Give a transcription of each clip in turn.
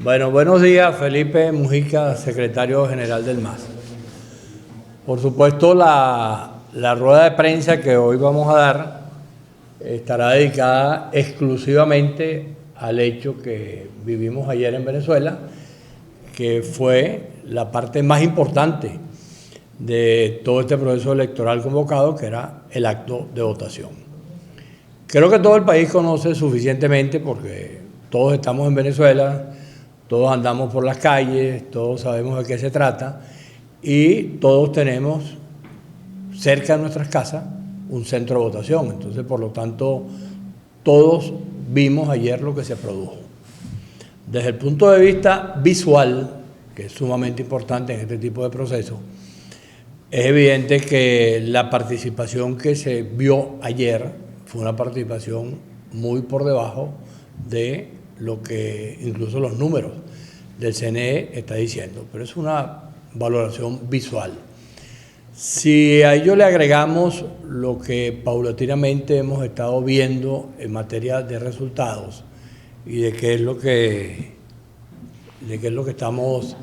Bueno, buenos días, Felipe Mujica, secretario general del MAS. Por supuesto, la rueda de prensa que hoy vamos a dar estará dedicada exclusivamente al hecho que vivimos ayer en Venezuela, que fue la parte más importante de todo este proceso electoral convocado, que era el acto de votación. Creo que todo el país conoce suficientemente, porque todos estamos en Venezuela, todos andamos por las calles, todos sabemos de qué se trata y todos tenemos cerca de nuestras casas un centro de votación. Entonces, por lo tanto, todos vimos ayer lo que se produjo. Desde el punto de vista visual, que es sumamente importante en este tipo de procesos, es evidente que la participación que se vio ayer fue una participación muy por debajo de lo que incluso los números del CNE está diciendo, pero es una valoración visual. Si a ello le agregamos lo que paulatinamente hemos estado viendo en materia de resultados y de qué es lo que estamos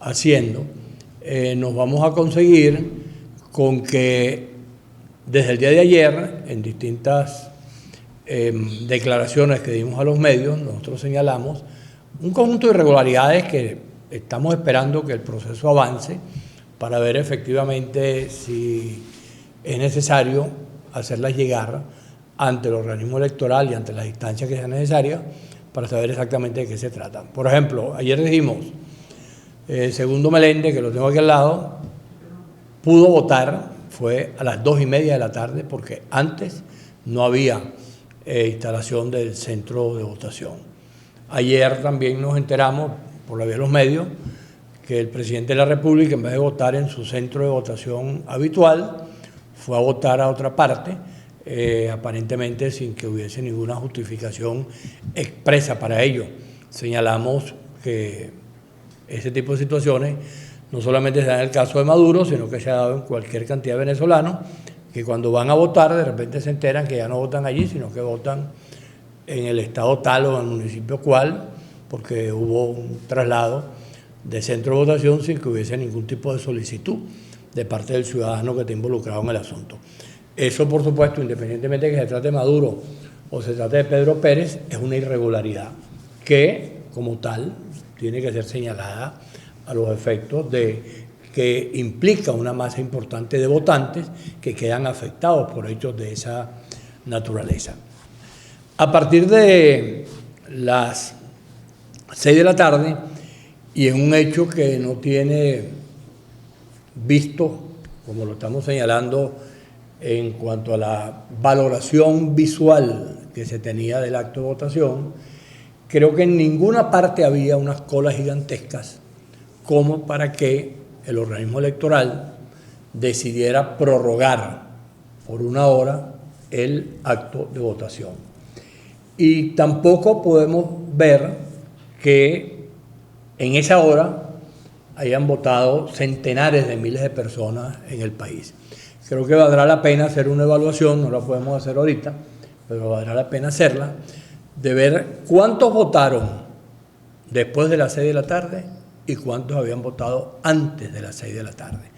haciendo, nos vamos a conseguir con que desde el día de ayer, en distintas declaraciones que dimos a los medios, nosotros señalamos un conjunto de irregularidades que estamos esperando que el proceso avance para ver efectivamente si es necesario hacerlas llegar ante el organismo electoral y ante las instancias que sean necesarias para saber exactamente de qué se trata. Por ejemplo, ayer dijimos, Segundo Meléndez, que lo tengo aquí al lado, pudo votar, fue a las 2:30 de la tarde, porque antes no había instalación del centro de votación. Ayer también nos enteramos, por la vía de los medios, que el presidente de la República, en vez de votar en su centro de votación habitual, fue a votar a otra parte, aparentemente sin que hubiese ninguna justificación expresa para ello. Señalamos que ese tipo de situaciones no solamente se da en el caso de Maduro, sino que se ha dado en cualquier cantidad de venezolanos que cuando van a votar de repente se enteran que ya no votan allí, sino que votan en el estado tal o en el municipio cual, porque hubo un traslado de centro de votación sin que hubiese ningún tipo de solicitud de parte del ciudadano que esté involucrado en el asunto. Eso, por supuesto, independientemente de que se trate de Maduro o se trate de Pedro Pérez, es una irregularidad que, como tal, tiene que ser señalada a los efectos de que implica una masa importante de votantes que quedan afectados por hechos de esa naturaleza. A partir de las 6 de la tarde, y en un hecho que no tiene visto, como lo estamos señalando, en cuanto a la valoración visual que se tenía del acto de votación, creo que en ninguna parte había unas colas gigantescas como para que el organismo electoral decidiera prorrogar por 1 hora el acto de votación. Y tampoco podemos ver que en esa hora hayan votado centenares de miles de personas en el país. Creo que valdrá la pena hacer una evaluación, no la podemos hacer ahorita, pero valdrá la pena hacerla, de ver cuántos votaron después de las 6 de la tarde y cuántos habían votado antes de las 6 de la tarde,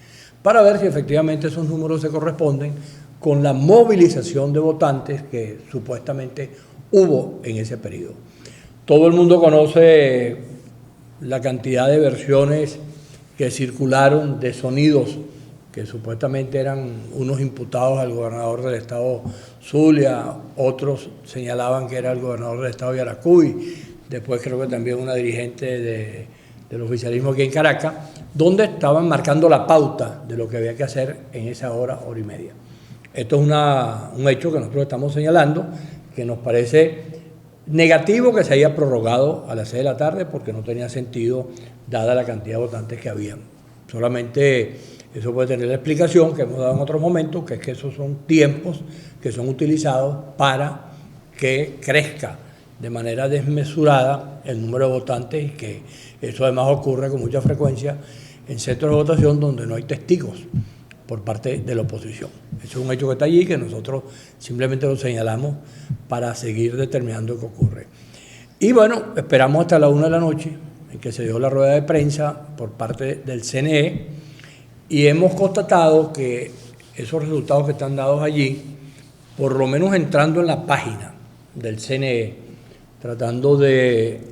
para ver si efectivamente esos números se corresponden con la movilización de votantes que supuestamente hubo en ese periodo. Todo el mundo conoce la cantidad de versiones que circularon de sonidos que supuestamente eran unos imputados al gobernador del estado Zulia, otros señalaban que era el gobernador del estado Yaracuy, después creo que también una dirigente del oficialismo aquí en Caracas, donde estaban marcando la pauta de lo que había que hacer en esa hora y media. Esto es un hecho que nosotros estamos señalando, que nos parece negativo que se haya prorrogado a las 6 de la tarde porque no tenía sentido dada la cantidad de votantes que habían. Solamente eso puede tener la explicación que hemos dado en otros momentos, que es que esos son tiempos que son utilizados para que crezca de manera desmesurada el número de votantes y que eso además ocurre con mucha frecuencia en centros de votación donde no hay testigos por parte de la oposición. Eso es un hecho que está allí, que nosotros simplemente lo señalamos para seguir determinando qué ocurre. Y bueno, esperamos hasta la 1 de la noche, en que se dio la rueda de prensa por parte del CNE, y hemos constatado que esos resultados que están dados allí, por lo menos entrando en la página del CNE, tratando de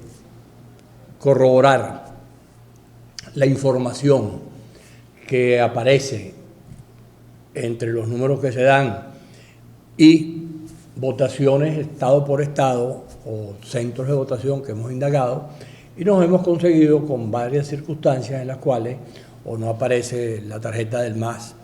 corroborar la información que aparece entre los números que se dan y votaciones estado por estado o centros de votación que hemos indagado, y nos hemos conseguido con varias circunstancias en las cuales o no aparece la tarjeta del MAS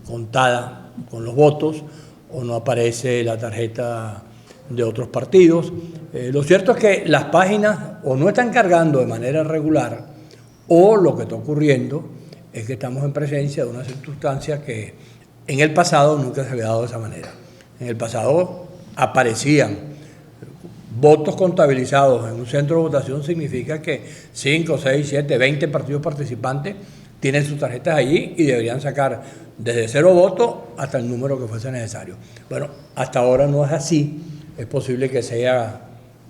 contada con los votos, o no aparece la tarjeta de otros partidos. Lo cierto es que las páginas o no están cargando de manera regular, o lo que está ocurriendo es que estamos en presencia de una circunstancia que en el pasado nunca se había dado de esa manera. En el pasado aparecían votos contabilizados en un centro de votación, significa que 5, 6, 7, 20 partidos participantes tienen sus tarjetas allí y deberían sacar desde 0 votos hasta el número que fuese necesario. Bueno, hasta ahora no es así. Es posible que sea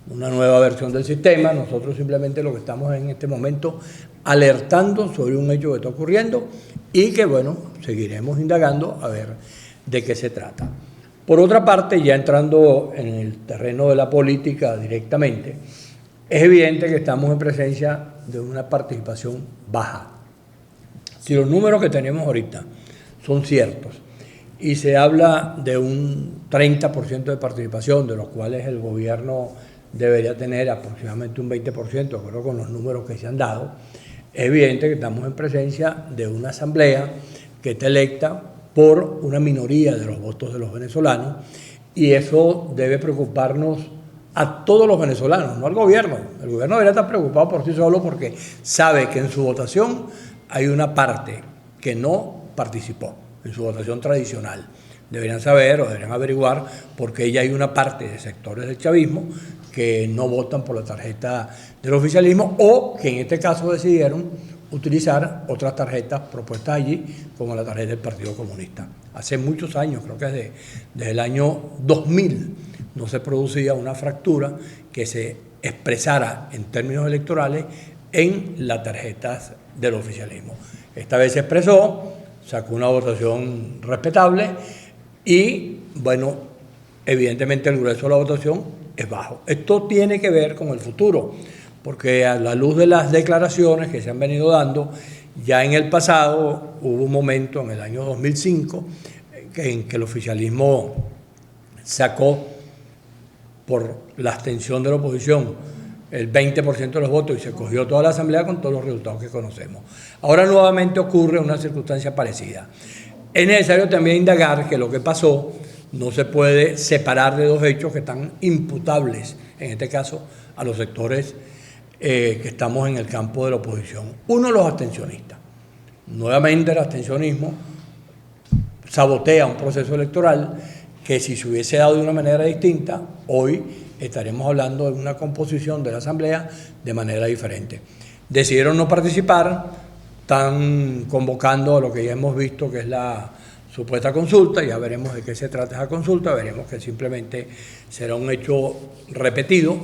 una nueva versión del sistema. Nosotros simplemente lo que estamos en este momento alertando sobre un hecho que está ocurriendo y que, bueno, seguiremos indagando a ver de qué se trata. Por otra parte, ya entrando en el terreno de la política directamente, es evidente que estamos en presencia de una participación baja. Si los números que tenemos ahorita son ciertos y se habla de un 30% de participación, de los cuales el gobierno debería tener aproximadamente un 20%, creo, con los números que se han dado, es evidente que estamos en presencia de una asamblea que está electa por una minoría de los votos de los venezolanos, y eso debe preocuparnos a todos los venezolanos, no al gobierno. El gobierno debería estar preocupado por sí solo porque sabe que en su votación hay una parte que no participó en su votación tradicional. Deberían saber o deberían averiguar por qué ya hay una parte de sectores del chavismo que no votan por la tarjeta del oficialismo, o que en este caso decidieron utilizar otras tarjetas propuestas allí, como la tarjeta del Partido Comunista. Hace muchos años, creo que desde el año 2000, no se producía una fractura que se expresara en términos electorales en las tarjetas del oficialismo. Esta vez se expresó, sacó una votación respetable y, bueno, evidentemente el grueso de la votación es bajo. Esto tiene que ver con el futuro, porque a la luz de las declaraciones que se han venido dando, ya en el pasado hubo un momento, en el año 2005, en que el oficialismo sacó por la abstención de la oposición el 20% de los votos y se cogió toda la asamblea con todos los resultados que conocemos. Ahora nuevamente ocurre una circunstancia parecida. Es necesario también indagar que lo que pasó no se puede separar de dos hechos que están imputables, en este caso, a los sectores que estamos en el campo de la oposición. Uno, los abstencionistas. Nuevamente el abstencionismo sabotea un proceso electoral que, si se hubiese dado de una manera distinta, hoy estaremos hablando de una composición de la Asamblea de manera diferente. Decidieron no participar, están convocando a lo que ya hemos visto que es la supuesta consulta. Ya veremos de qué se trata esa consulta, veremos que simplemente será un hecho repetido,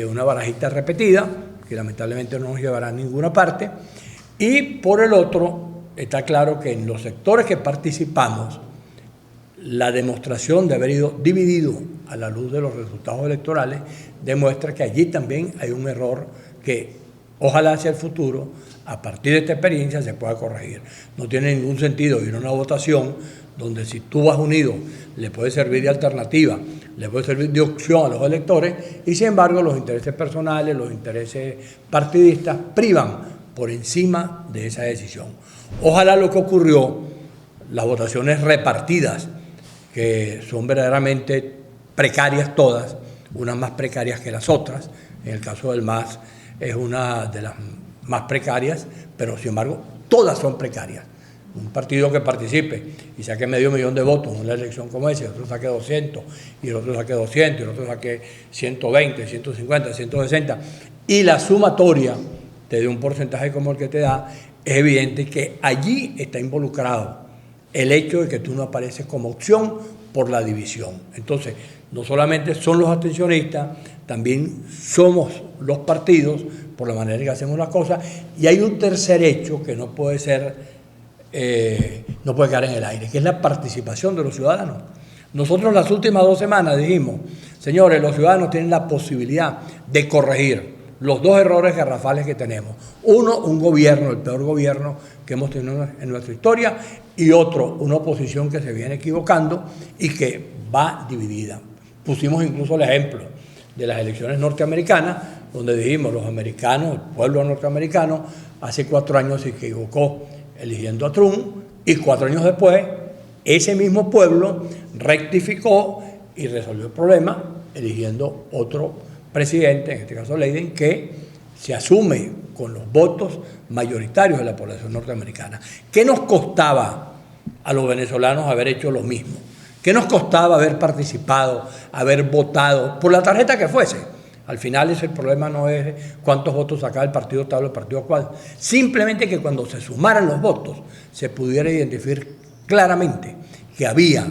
una barajita repetida, que lamentablemente no nos llevará a ninguna parte. Y por el otro, está claro que en los sectores que participamos, la demostración de haber ido dividido a la luz de los resultados electorales demuestra que allí también hay un error que ojalá hacia el futuro, a partir de esta experiencia, se pueda corregir. No tiene ningún sentido ir a una votación donde, si tú vas unido, le puede servir de alternativa, le puede servir de opción a los electores, y sin embargo los intereses personales, los intereses partidistas privan por encima de esa decisión. Ojalá lo que ocurrió, las votaciones repartidas, que son verdaderamente precarias todas, unas más precarias que las otras, en el caso del MAS es una de las más precarias, pero sin embargo todas son precarias. Un partido que participe y saque medio millón de votos en una elección como esa, y el otro saque 200, y el otro saque 200, y el otro saque 120, 150, 160, y la sumatoria te dé un porcentaje como el que te da, es evidente que allí está involucrado el hecho de que tú no apareces como opción por la división. Entonces, No solamente son los abstencionistas, también somos los partidos, por la manera en que hacemos las cosas, y hay un tercer hecho que no puede quedar en el aire, que es la participación de los ciudadanos. Nosotros las últimas 2 semanas dijimos, señores, los ciudadanos tienen la posibilidad de corregir los 2 errores garrafales que tenemos. Uno, un gobierno, el peor gobierno que hemos tenido en nuestra historia, y otro, una oposición que se viene equivocando y que va dividida. Pusimos incluso el ejemplo de las elecciones norteamericanas, donde dijimos, los americanos, el pueblo norteamericano, hace 4 años se equivocó eligiendo a Trump, y 4 años después, ese mismo pueblo rectificó y resolvió el problema eligiendo otro presidente, en este caso Biden, que se asume con los votos mayoritarios de la población norteamericana. ¿Qué nos costaba a los venezolanos haber hecho lo mismo? ¿Qué nos costaba haber participado, haber votado, por la tarjeta que fuese? Al final ese problema no es cuántos votos sacaba el partido tal o el partido cual. Simplemente que cuando se sumaran los votos se pudiera identificar claramente que había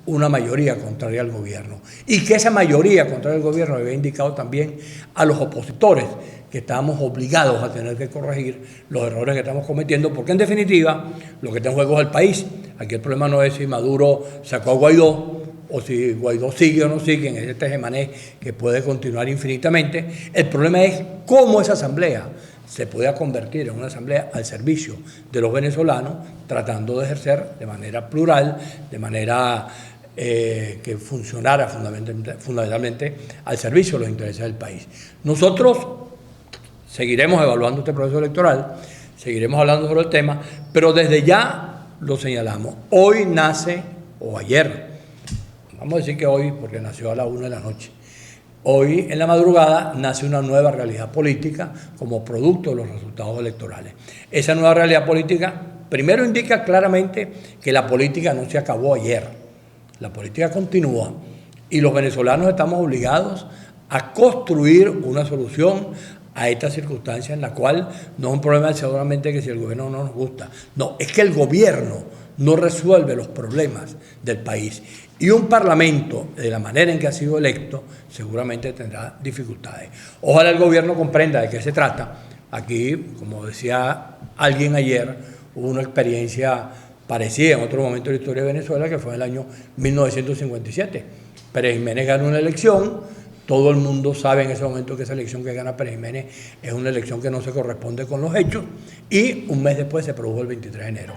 una mayoría contraria al gobierno, y que esa mayoría contraria al gobierno había indicado también a los opositores que estábamos obligados a tener que corregir los errores que estamos cometiendo, porque en definitiva lo que está en juego es el país. Aquí el problema no es si Maduro sacó a Guaidó o si Guaidó sigue o no sigue en este tejemané que puede continuar infinitamente. El problema es cómo esa asamblea se pueda convertir en una asamblea al servicio de los venezolanos, tratando de ejercer de manera plural, de manera que funcionara fundamentalmente al servicio de los intereses del país. Nosotros seguiremos evaluando este proceso electoral, seguiremos hablando sobre el tema, pero desde ya lo señalamos. Hoy nace, o ayer, vamos a decir que hoy, porque nació a la 1 de la noche, hoy en la madrugada nace una nueva realidad política como producto de los resultados electorales. Esa nueva realidad política primero indica claramente que la política no se acabó ayer. La política continúa y los venezolanos estamos obligados a construir una solución a esta circunstancia en la cual no es un problema seguramente que si el gobierno no nos gusta. No, es que el gobierno no resuelve los problemas del país. Y un parlamento, de la manera en que ha sido electo, seguramente tendrá dificultades. Ojalá el gobierno comprenda de qué se trata. Aquí, como decía alguien ayer, hubo una experiencia parecida en otro momento de la historia de Venezuela, que fue en el año 1957. Pérez Jiménez ganó una elección, todo el mundo sabe en ese momento que esa elección que gana Pérez Jiménez es una elección que no se corresponde con los hechos, y un mes después se produjo el 23 de enero.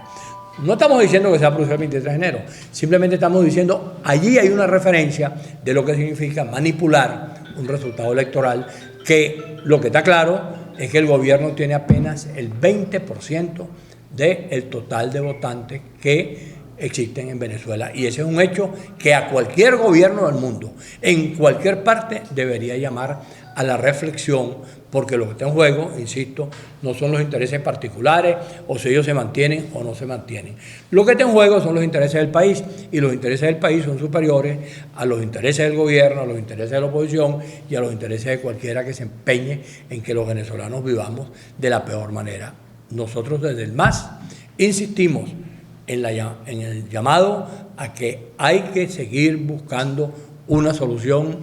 No estamos diciendo que se va a producir el 23 de enero, simplemente estamos diciendo, allí hay una referencia de lo que significa manipular un resultado electoral, que lo que está claro es que el gobierno tiene apenas el 20% del total de votantes que existen en Venezuela. Y ese es un hecho que a cualquier gobierno del mundo, en cualquier parte, debería llamar a la reflexión, porque lo que está en juego, insisto, no son los intereses particulares o si ellos se mantienen o no se mantienen. Lo que está en juego son los intereses del país, y los intereses del país son superiores a los intereses del gobierno, a los intereses de la oposición y a los intereses de cualquiera que se empeñe en que los venezolanos vivamos de la peor manera. Nosotros desde el MAS insistimos en el llamado a que hay que seguir buscando una solución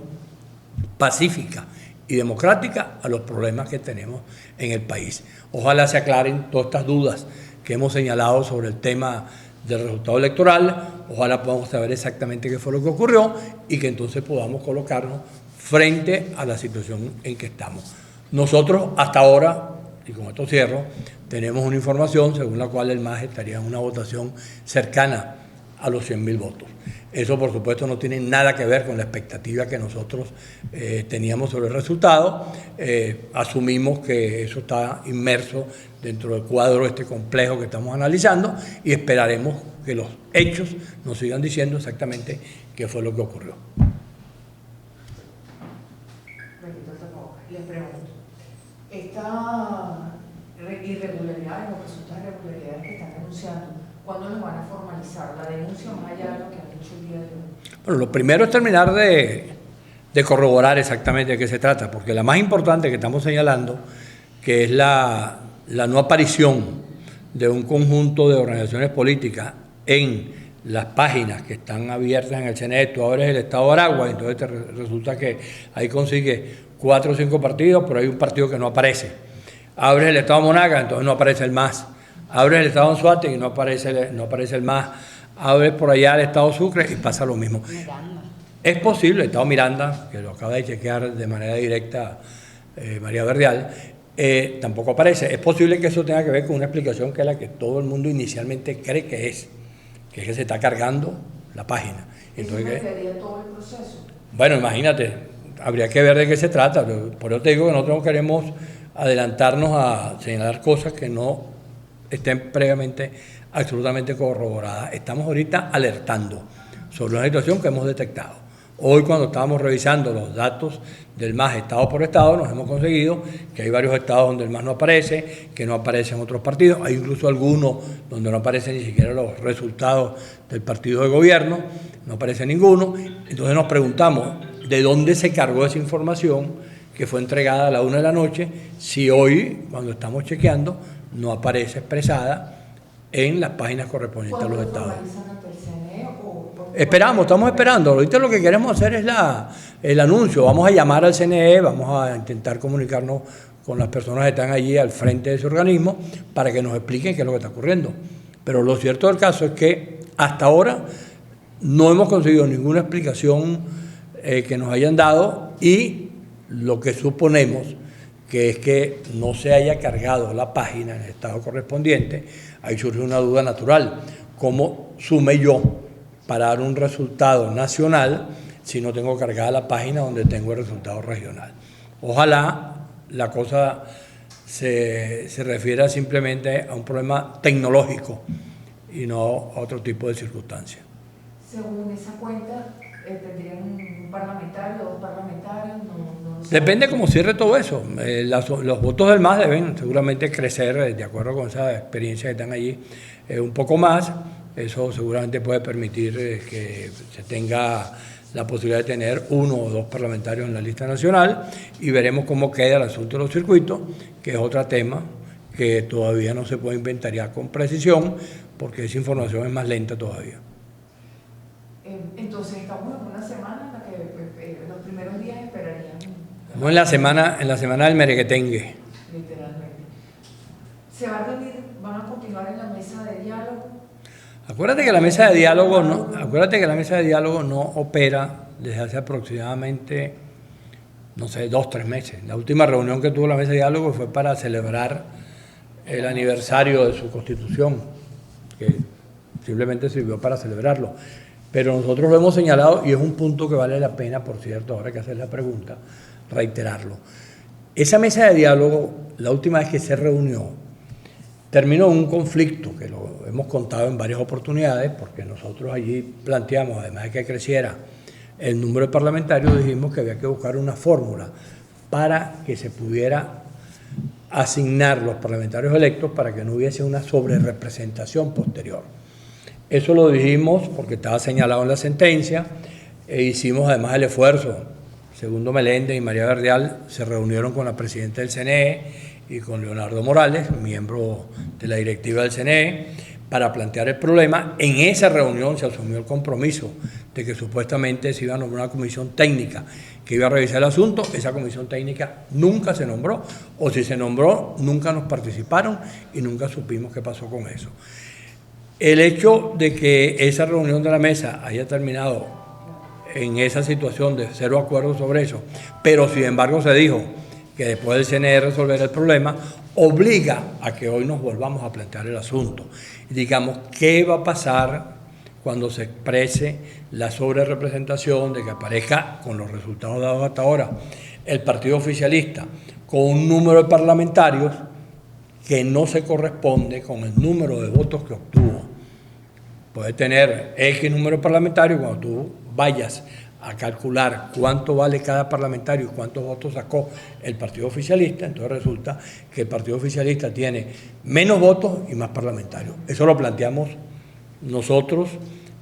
pacífica y democrática a los problemas que tenemos en el país. Ojalá se aclaren todas estas dudas que hemos señalado sobre el tema del resultado electoral, ojalá podamos saber exactamente qué fue lo que ocurrió y que entonces podamos colocarnos frente a la situación en que estamos. Nosotros hasta ahora, y con esto cierro, tenemos una información según la cual el MAS estaría en una votación cercana a los 100.000 votos. Eso, por supuesto, no tiene nada que ver con la expectativa que nosotros teníamos sobre el resultado. Asumimos que eso está inmerso dentro del cuadro complejo que estamos analizando, y esperaremos que los hechos nos sigan diciendo exactamente qué fue lo que ocurrió. Les pregunto, estas irregularidades o presuntas irregularidades que están denunciando, ¿cuándo los van a formalizar? La denuncia más allá de lo que han hecho el día de hoy. Bueno, lo primero es terminar de corroborar exactamente de qué se trata, porque la más importante que estamos señalando, que es la no aparición de un conjunto de organizaciones políticas en las páginas que están abiertas en el CNE, tú abres el estado de Aragua, y entonces resulta que ahí consigues 4 o 5 partidos, pero hay un partido que no aparece. Abres el estado de Monaga, entonces no aparece el MAS. Abres el estado de Anzoátegui y no aparece el MAS. Abres por allá el estado Sucre y pasa lo mismo. Miranda. Es posible, el estado Miranda, que lo acaba de chequear de manera directa María Verdial, tampoco aparece. Es posible que eso tenga que ver con una explicación que es la que todo el mundo inicialmente cree que es que se está cargando la página. Entonces, ¿eso perdería todo el proceso? Bueno, imagínate, habría que ver de qué se trata. Por eso te digo que nosotros no queremos adelantarnos a señalar cosas que no estén previamente absolutamente corroboradas. Estamos ahorita alertando sobre una situación que hemos detectado. Hoy, cuando estábamos revisando los datos del MAS estado por estado, nos hemos conseguido que hay varios estados donde el MAS no aparece, que no aparecen otros partidos, hay incluso algunos donde no aparecen ni siquiera los resultados del partido de gobierno, no aparece ninguno. Entonces nos preguntamos de dónde se cargó esa información que fue entregada a la 1 de la noche, si hoy, cuando estamos chequeando, no aparece expresada en las páginas correspondientes a los estados. Esperamos, estamos esperando. Ahorita lo que queremos hacer es el anuncio. Vamos a llamar al CNE, vamos a intentar comunicarnos con las personas que están allí al frente de ese organismo para que nos expliquen qué es lo que está ocurriendo. Pero lo cierto del caso es que hasta ahora no hemos conseguido ninguna explicación que nos hayan dado, y lo que suponemos que es que no se haya cargado la página en el estado correspondiente. Ahí surge una duda natural. ¿Cómo sume yo para dar un resultado nacional si no tengo cargada la página donde tengo el resultado regional? Ojalá la cosa se refiera simplemente a un problema tecnológico y no a otro tipo de circunstancias. Según esa cuenta, ¿tendrían un parlamentario, 2 parlamentarios? Depende cómo cierre todo eso. Los votos del MAS deben seguramente crecer, de acuerdo con esa experiencia que están allí, un poco más. Eso seguramente puede permitir que se tenga la posibilidad de tener 1 o 2 parlamentarios en la lista nacional, y veremos cómo queda el asunto de los circuitos, que es otro tema que todavía no se puede inventariar con precisión, porque esa información es más lenta todavía. Entonces estamos en una semana en la que los primeros días esperarían. Estamos en la semana del merequetengue. Literalmente. ¿Se va a reunir, van a continuar en la mesa de diálogo? Acuérdate que la mesa de diálogo no opera desde hace aproximadamente, no sé, 2 o 3 meses. La última reunión que tuvo la mesa de diálogo fue para celebrar el aniversario de su constitución, que simplemente sirvió para celebrarlo. Pero nosotros lo hemos señalado, y es un punto que vale la pena, por cierto, ahora que hacer la pregunta, reiterarlo. Esa mesa de diálogo, la última vez que se reunió, terminó en un conflicto, que lo hemos contado en varias oportunidades, porque nosotros allí planteamos, además de que creciera el número de parlamentarios, dijimos que había que buscar una fórmula para que se pudiera asignar los parlamentarios electos para que no hubiese una sobrerepresentación posterior. Eso lo dijimos porque estaba señalado en la sentencia, e hicimos además el esfuerzo. Segundo Meléndez y María Verdial se reunieron con la presidenta del CNE y con Leonardo Morales, miembro de la directiva del CNE, para plantear el problema. En esa reunión se asumió el compromiso de que supuestamente se iba a nombrar una comisión técnica que iba a revisar el asunto. Esa comisión técnica nunca se nombró, o si se nombró, nunca nos participaron y nunca supimos qué pasó con eso. El hecho de que esa reunión de la mesa haya terminado en esa situación de 0 acuerdo sobre eso, pero sin embargo se dijo que después del CNE resolver el problema, obliga a que hoy nos volvamos a plantear el asunto. Y digamos, ¿qué va a pasar cuando se exprese la sobrerepresentación de que aparezca, con los resultados dados hasta ahora, el partido oficialista con un número de parlamentarios que no se corresponde con el número de votos que obtuvo? Puede tener X número de parlamentarios, cuando tú vayas a calcular cuánto vale cada parlamentario y cuántos votos sacó el partido oficialista, entonces resulta que el partido oficialista tiene menos votos y más parlamentarios. Eso lo planteamos nosotros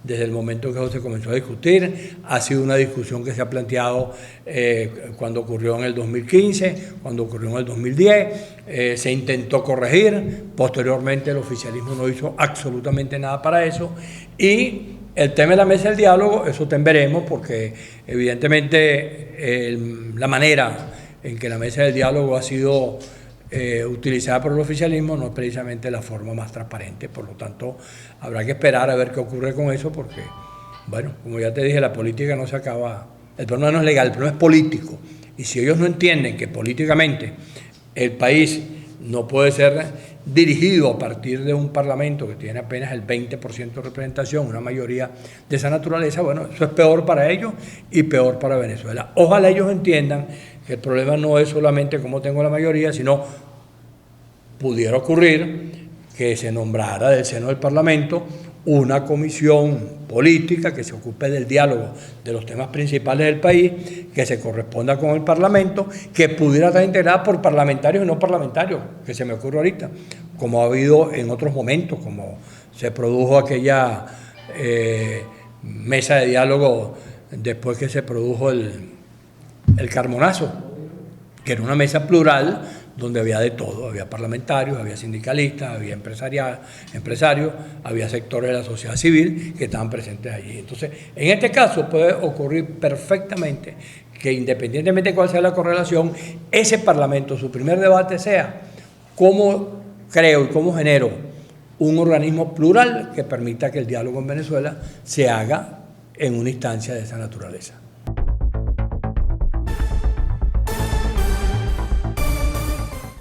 desde el momento en que eso se comenzó a discutir. Ha sido una discusión que se ha planteado cuando ocurrió en el 2015, cuando ocurrió en el 2010, se intentó corregir, posteriormente el oficialismo no hizo absolutamente nada para eso, y el tema de la mesa del diálogo, eso veremos, porque evidentemente la manera en que la mesa del diálogo ha sido utilizada por el oficialismo no es precisamente la forma más transparente. Por lo tanto, habrá que esperar a ver qué ocurre con eso, porque, bueno, como ya te dije, la política no se acaba, el problema no es legal, el problema es político, y si ellos no entienden que políticamente el país no puede ser dirigido a partir de un parlamento que tiene apenas el 20% de representación, una mayoría de esa naturaleza, bueno, eso es peor para ellos y peor para Venezuela. Ojalá ellos entiendan que el problema no es solamente cómo tengo la mayoría, sino pudiera ocurrir que se nombrara del seno del Parlamento una comisión política que se ocupe del diálogo de los temas principales del país, que se corresponda con el Parlamento, que pudiera estar integrada por parlamentarios y no parlamentarios, que se me ocurre ahorita, como ha habido en otros momentos, como se produjo aquella mesa de diálogo después que se produjo el Carmonazo, que era una mesa plural donde había de todo, había parlamentarios, había sindicalistas, había empresarios, había sectores de la sociedad civil que estaban presentes allí. Entonces, en este caso puede ocurrir perfectamente que, independientemente de cuál sea la correlación, ese Parlamento, su primer debate sea cómo creo y cómo genero un organismo plural que permita que el diálogo en Venezuela se haga en una instancia de esa naturaleza.